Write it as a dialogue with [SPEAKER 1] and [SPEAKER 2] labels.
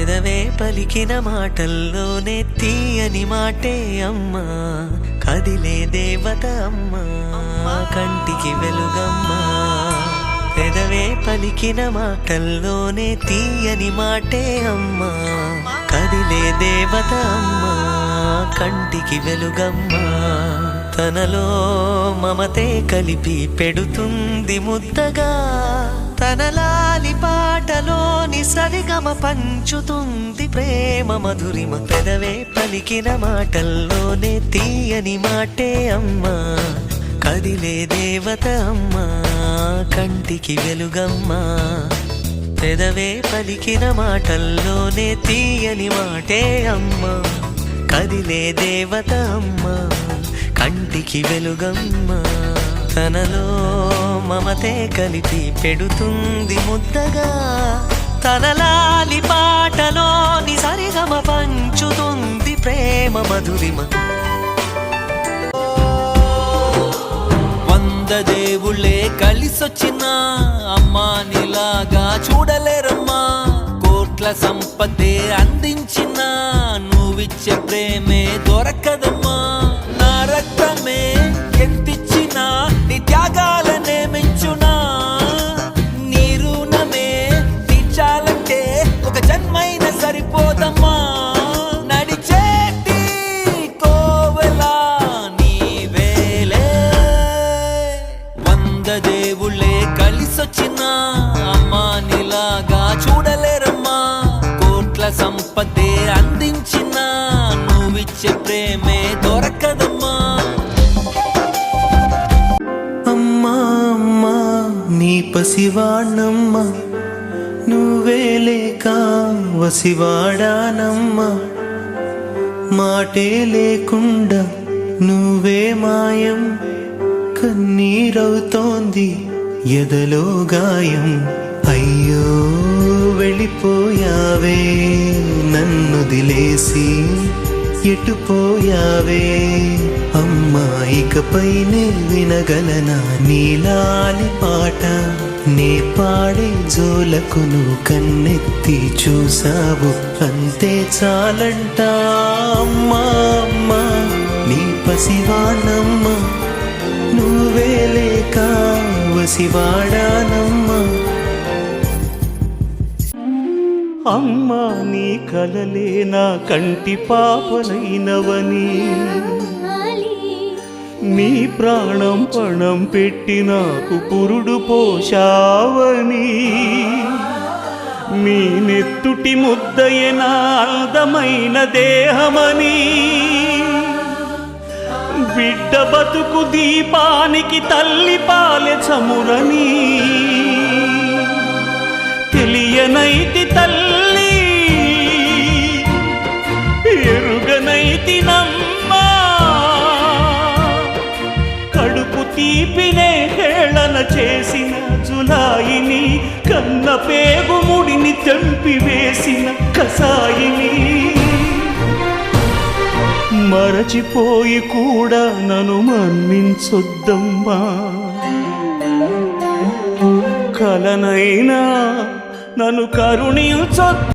[SPEAKER 1] పెదవే పలికిన మాటల్లోనే తీయని మాటే అమ్మా, కదిలే దేవత అమ్మా, కంటికి వెలుగమ్మా. పెదవే పలికిన మాటల్లోనే తీయని మాటే అమ్మా, కదిలే దేవత అమ్మా, కంటికి వెలుగమ్మా. తనలో మమతే కలిపి పెడుతుంది ముద్దగా, తన లాలి పాటలోని సరిగమ పంచుతుంది ప్రేమ మధురిమ. పెదవే పలికిన మాటల్లోనే తీయని మాటే అమ్మా, కదిలే దేవత అమ్మా, కంటికి వెలుగమ్మా. పెదవే పలికిన మాటల్లోనే తీయని మాటే అమ్మా, కదిలే దేవత అమ్మా, కంటికి వెలుగమ్మా. తనలో మమతే కలిపి పెడుతుంది ముద్దగా, తన లాలి పాటలోని సరిగమ పంచుతుంది ప్రేమ మధురిమ.
[SPEAKER 2] వంద దేవుళ్ళే కలిసొచ్చిన అమ్మా నీలాగా చూడలేరమ్మా. కోట్ల సంపదే అందించిన నువ్విచ్చే ప్రేమే దొరకదమ్మా. నా రక్తమే ఎంతిచ్చినా నీ త్యాగాలనే మెంచునా. నీ రుణమే తీర్చాలంటే ఒక జన్మైన సరిపోదమ్మా. నడిచేటి కోవెలా నీవేలే. వంద దేవుళ్ళే కలిసొచ్చిన అమ్మా నీలాగా చూడలేరమ్మా. కోట్ల సంపదే అందించిన నువ్విచ్చే ప్రేమే దొరకదమ్మా.
[SPEAKER 1] అమ్మా అమ్మా నీ పసివాణమ్మ, నువ్వే లేక వసివాడానమ్మా. మాటే లేకుండా నువ్వే మాయం, కన్నీరవుతోంది ఎదలో గాయం. అయ్యో వెళ్ళిపోయావే నన్ను దిలేసి, ఎటుపోయావే అమ్మా. ఇకపైనే వినగలనా నీలాలి పాట, నే పాడే జోలకు నువ్వు కన్నెత్తి చూసావు, అంతే చాలంట. అమ్మా అమ్మా నీ పసివాణమ్మ, నువ్వే లేక వసివాడానమ్మా. అమ్మా నీ కలలే నా కంటి పాపనైనవని, నీ ప్రాణం పణం పెట్టి నాకు పురుడు పోషావని. నీ నెత్తుటి ముద్దయే నా అందమైన దేహమని, బిడ్డ బతుకు దీపానికి తల్లి పాలె చమురని. తెలియనైతి తల్లి ఎరుగనైతి నమ్మా. కడుపు తీపినే హేళన చేసిన జులాయిని, కన్న పేగు ముడిని తెంపి వేసిన కసాయిని. మరచిపోయి కూడా నన్ను మన్నించొద్దమ్మా. కలనైనా నన్ను కరుణించొద్దు.